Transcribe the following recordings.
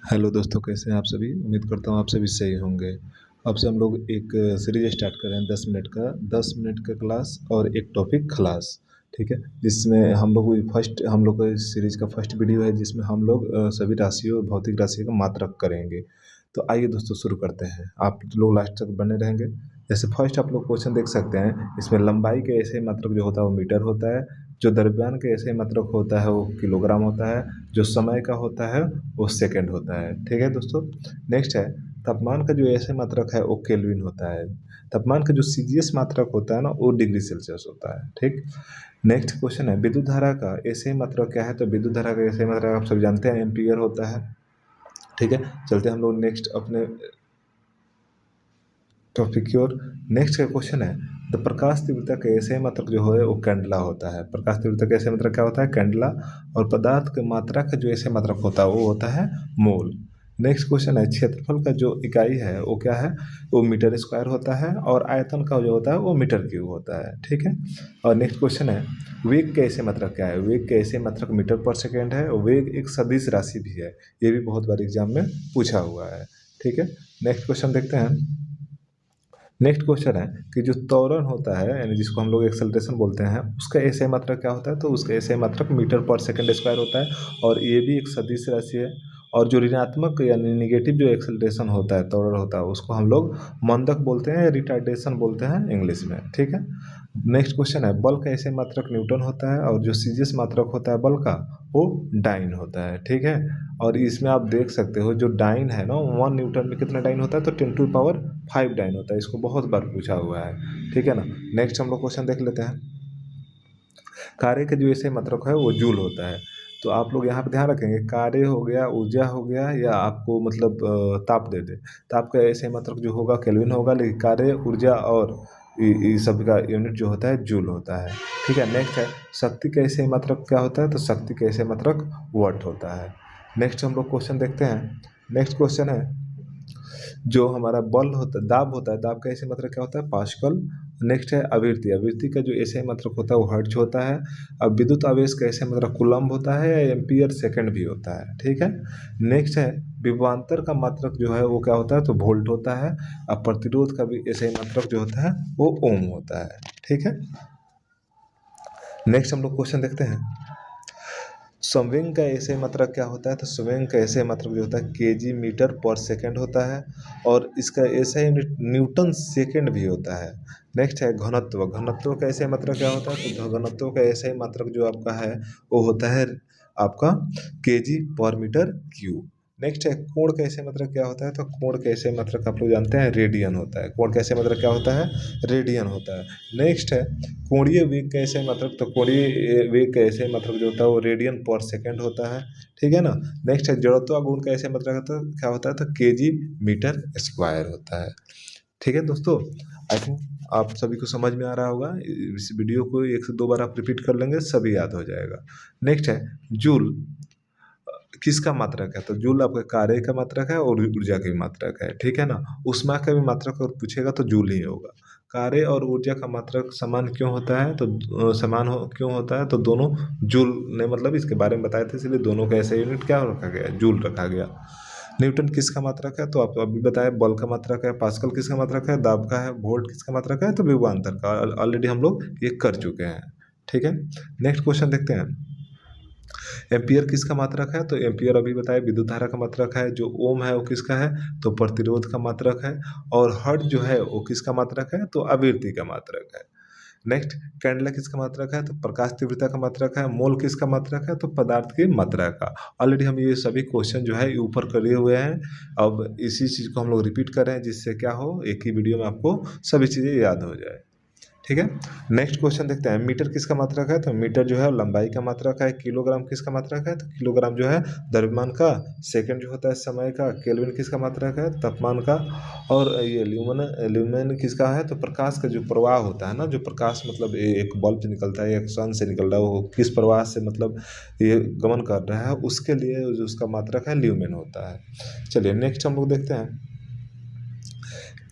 Hello दोस्तों, कैसे हैं आप सभी। उम्मीद करता हूँ आप सभी सही होंगे। अब से हम लोग एक सीरीज स्टार्ट कर रहे हैं 10 मिनट का क्लास और एक टॉपिक खलास। ठीक है, जिसमें हम लोग का इस सीरीज का फर्स्ट वीडियो है, जिसमें हम लोग सभी राशियों भौतिक राशियों का मात्रक करेंगे। तो आइए दोस्तों शुरू करते हैं। आप लोग लास्ट तक बने रहेंगे। जैसे फर्स्ट आप लोग क्वेश्चन देख सकते हैं, इसमें लंबाई के ऐसे मात्रक जो होता है वो मीटर होता है। जो द्रव्यमान के ऐसे मात्रक होता है वो किलोग्राम होता है। जो समय का होता है वो सेकंड होता है। ठीक है दोस्तों। नेक्स्ट है, तापमान का जो ऐसे मात्रक है वो केल्विन होता है। तापमान का जो सीजीएस मात्रक होता है ना, वो डिग्री सेल्सियस होता है। ठीक। नेक्स्ट क्वेश्चन है, विद्युत धारा का ऐसे मात्रक क्या है। तो विद्युत धारा का ऐसे मात्रक आप सब जानते हैं, एम्पियर होता है। ठीक है, चलते हैं हम लोग नेक्स्ट अपने टॉपिक की ओर। नेक्स्ट का क्वेश्चन है, द प्रकाश तीव्रता का ऐसे मात्रक जो है वो कैंडला होता है। प्रकाश तीव्रता का ऐसे मात्रक क्या होता है, कैंडला। और पदार्थ की मात्रा का जो ऐसे मात्रक होता है वो होता है मोल। नेक्स्ट क्वेश्चन है, क्षेत्रफल का जो इकाई है वो क्या है, वो मीटर स्क्वायर होता है। और आयतन का जो होता है वो मीटर क्यूब होता है। ठीक है। और नेक्स्ट क्वेश्चन है, वेग के ऐसे मात्रक क्या है। वेग के ऐसे मात्रक मीटर पर सेकेंड है। वेग एक सदिश राशि भी है, ये भी बहुत बार एग्जाम में पूछा हुआ है। ठीक है। नेक्स्ट क्वेश्चन देखते हैं। नेक्स्ट क्वेश्चन है कि जो त्वरण होता है, यानी जिसको हम लोग एक्सेलरेशन बोलते हैं, उसका एसआई मात्रक क्या होता है। तो उसका एसआई मात्रक मीटर पर सेकंड स्क्वायर होता है। और ये भी एक सदिश राशि है। और जो ऋणात्मक यानी निगेटिव जो एक्सेलरेशन होता है, त्वरण होता है, उसको हम लोग मंदक बोलते हैं, रिटार्डेशन बोलते हैं इंग्लिश में। ठीक है। नेक्स्ट क्वेश्चन है, बल का एसआई मात्रक न्यूटन होता है। और जो सीजीएस मात्रक होता है बल का, वो डाइन होता है। ठीक है। और इसमें आप देख सकते हो, जो डाइन है ना, 1 न्यूटन में कितना डाइन होता है। तो 10⁵ डाइन होता है। इसको बहुत बार पूछा हुआ है। ठीक है ना। नेक्स्ट हम लोग क्वेश्चन देख लेते हैं। कार्य का जो ऐसे मात्रक है वो जूल होता है। तो आप लोग यहाँ पे ध्यान रखेंगे, कार्य हो गया, ऊर्जा हो गया, या आपको मतलब ताप दे दे, तो आपका ऐसे मात्रक जो होगा केल्विन होगा। लेकिन कार्य, ऊर्जा और ये सब का यूनिट जो होता है जूल होता है। ठीक है। नेक्स्ट है, शक्ति का ऐसे मात्रक क्या होता है। तो शक्ति का ऐसे मात्रक वाट होता है। नेक्स्ट हम लोग क्वेश्चन देखते हैं। नेक्स्ट क्वेश्चन है, जो हमारा बल होता है, दाब होता है, दाब का ऐसे मात्रक क्या होता है, पास्कल। नेक्स्ट है आवृत्ति। आवृत्ति का जो ऐसे मात्रक होता है वो हर्ट्ज होता है। अब विद्युत आवेश का ऐसे मात्रक कूलम्ब होता है, या एम्पियर सेकंड भी होता है। ठीक है। नेक्स्ट है, विभवांतर का मात्रक जो है वो क्या होता है, तो वोल्ट होता है। अब प्रतिरोध का भी ऐसे मात्रक जो होता है वो ओम होता है। ठीक है। नेक्स्ट हम लोग क्वेश्चन देखते हैं, संवेग का ऐसे मात्रक क्या होता है। तो संवेग का ऐसे मात्रक जो होता है केजी मीटर पर सेकंड होता है। और इसका ऐसा यूनिट न्यूटन सेकंड भी होता है। नेक्स्ट है घनत्व। घनत्व का ऐसे मात्रक क्या होता है। तो घनत्व का ऐसा ही मात्रक जो आपका है वो होता है आपका केजी पर मीटर क्यूब। नेक्स्ट है कोण का ऐसे मात्रक क्या होता है। तो कोण का ऐसे मात्रक आप लोग जानते हैं रेडियन होता है। कोण का ऐसे मात्रक क्या होता है, रेडियन होता है। नेक्स्ट है कोणीय वेग का ऐसे मात्रक। तो कोणीय वेग का ऐसे मात्रक जो होता है वो रेडियन पर सेकंड होता है। ठीक है ना। नेक्स्ट है जड़त्व गुण का ऐसे मात्रक तो क्या होता है। तो केजी मीटर स्क्वायर होता है। ठीक है दोस्तों, आई थिंक आप सभी को समझ में आ रहा होगा। इस वीडियो को 1 से 2 बार आप रिपीट कर लेंगे, सभी याद हो जाएगा। नेक्स्ट है जूल किसका मात्रक है। तो जूल आपका कार्य का मात्रक है और ऊर्जा का भी मात्रक है। ठीक है ना। ऊष्मा का भी मात्रक अगर पूछेगा तो जूल ही होगा। कार्य और ऊर्जा का मात्रक समान क्यों होता है। तो क्यों होता है। तो दोनों जूल ने मतलब इसके बारे में बताए थे, इसलिए दोनों का ऐसा यूनिट क्या रखा गया, जूल रखा गया। न्यूटन किसका मात्रक है। तो आप अभी बताए बल का मात्रक है। पास्कल किसका मात्रक है, दाब का है। वोल्ट किसका मात्रक है, तो विभवांतर का। ऑलरेडी हम लोग ये कर चुके हैं। ठीक है। नेक्स्ट क्वेश्चन देखते हैं, एम्पियर किसका मात्रक है। तो एम्पियर अभी बताए विद्युत धारा का मात्रक है। जो ओम है वो किसका है, तो प्रतिरोध का मात्रक है। और हर्ट्ज जो है वो किसका मात्रक है, तो आवृत्ति का मात्रक है। नेक्स्ट, कैंडला किसका मात्रक है, तो प्रकाश तीव्रता का मात्रक है। मोल किसका मात्रक है, तो पदार्थ की मात्रा का। ऑलरेडी हम ये सभी क्वेश्चन जो है ऊपर करे हुए हैं। अब इसी चीज़ को हम लोग रिपीट कर रहे हैं, जिससे क्या हो, एक ही वीडियो में आपको सभी चीज़ें याद हो जाए। ठीक है। नेक्स्ट क्वेश्चन देखते हैं, मीटर किसका मात्रक है। तो मीटर जो है लंबाई का मात्रक है। किलोग्राम किसका मात्रक है, तो किलोग्राम जो है द्रव्यमान का। सेकंड जो होता है समय का। केल्विन किसका मात्रक है, तापमान का। और ये ल्यूमेन किसका है, तो प्रकाश का जो प्रवाह होता है ना, जो प्रकाश मतलब एक बल्ब से निकलता है, एक सन से निकल रहा है, वो किस प्रवाह से मतलब ये गमन कर रहा है, उसके लिए जो उसका मात्रक है ल्यूमेन होता है। चलिए नेक्स्ट हम लोग देखते हैं,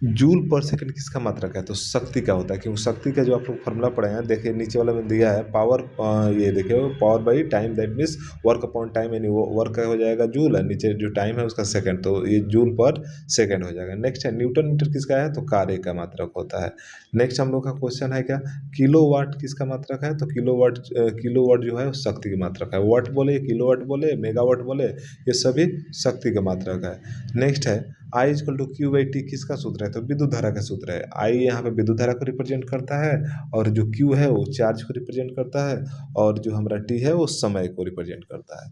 जूल पर सेकंड किसका मात्रक है? तो शक्ति का होता है, क्योंकि शक्ति का जो आप लोग फॉर्मूला पढ़े हैं, देखिए नीचे वाला में दिया है पावर, ये देखिए power by time, that means work upon time, यानी वो वर्क हो जाएगा जूल, और नीचे जो टाइम है उसका सेकंड, तो ये जूल पर सेकंड हो जाएगा। नेक्स्ट है न्यूटन मीटर किसका है? तो कार्य का मात्रक होता है। नेक्स्ट हम लोग का क्वेश्चन है क्या, किलोवाट किसका मात्रक है? तो किलोवाट जो है शक्ति की मात्रक है। वाट बोले, किलोवाट बोले, मेगावाट बोले, ये सभी शक्ति का मात्रक है। नेक्स्ट है I equal to Q by T किसका सूत्र है? तो विद्युत धारा का सूत्र है। आई यहाँ पे विद्युत धारा को रिप्रेजेंट करता है, और जो क्यू है वो चार्ज को रिप्रेजेंट करता है, और जो हमारा टी है वो समय को रिप्रेजेंट करता है।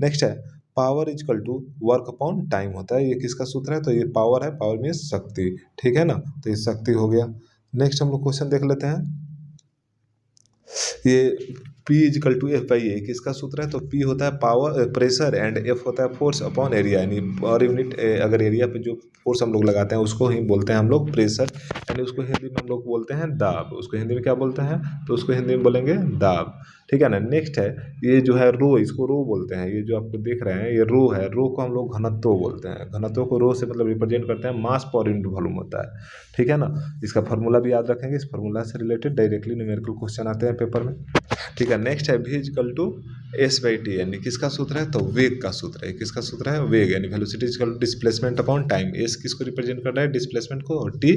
नेक्स्ट है power equal to work upon time होता है, ये किसका सूत्र है? तो ये पावर है, पावर मीन्स शक्ति, ठीक है ना, तो ये शक्ति हो गया। नेक्स्ट हम लोग क्वेश्चन देख लेते हैं, ये P equal to F by A किसका सूत्र है? तो P होता है पावर प्रेशर, एंड F होता है फोर्स अपॉन एरिया, यानी पर यूनिट अगर एरिया पे जो फोर्स हम लोग लगाते हैं उसको ही बोलते हैं हम लोग प्रेशर, यानी उसको हिंदी में हम लोग बोलते हैं दाब। उसको हिंदी में क्या बोलते हैं? तो उसको हिंदी में बोलेंगे दाब, ठीक है ना। नेक्स्ट है ये जो है रो, इसको रो बोलते हैं, ये जो आपको देख रहे हैं ये रो है, रो को हम लोग घनत्व बोलते हैं। घनत्व को रो से मतलब रिप्रेजेंट करते हैं, मास पर यूनिट वॉल्यूम होता है, ठीक है ना। इसका फार्मूला भी याद रखेंगे, इस फार्मूला से रिलेटेड डायरेक्टली न्यूमेरिकल क्वेश्चन आते हैं पेपर में, ठीक है। नेक्स्ट है v equal to S by T, यानी किसका सूत्र है? तो वेग का सूत्र है। किसका सूत्र है? वेग, यानी velocity equal to displacement upon time. S किसको रिप्रेजेंट कर रहा है? डिस्प्लेसमेंट को, और टी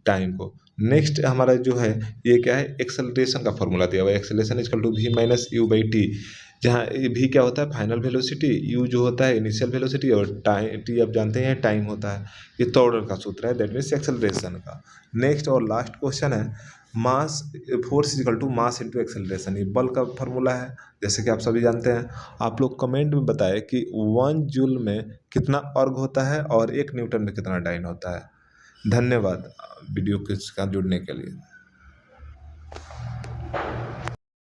टाइम को। नेक्स्ट हमारा जो है ये क्या है? एक्सेलरेशन का फॉर्मूला दिया हुआ है, acceleration equal to V minus U by T, जहाँ भी क्या होता है? फाइनल वेलोसिटी, यू जो होता है इनिशियल वेलोसिटी, और टाइम टी आप जानते हैं टाइम होता है। ये टॉर्डर का सूत्र है, दैट मीन्स एक्सेलरेशन का। नेक्स्ट और लास्ट क्वेश्चन है mass, force equal to mass into acceleration, ये बल का फॉर्मूला है, जैसे कि आप सभी जानते हैं। आप लोग कमेंट में बताएं कि 1 जूल में कितना अर्ग होता है और 1 न्यूटन में कितना डाइन होता है। धन्यवाद वीडियो के साथ जुड़ने के लिए।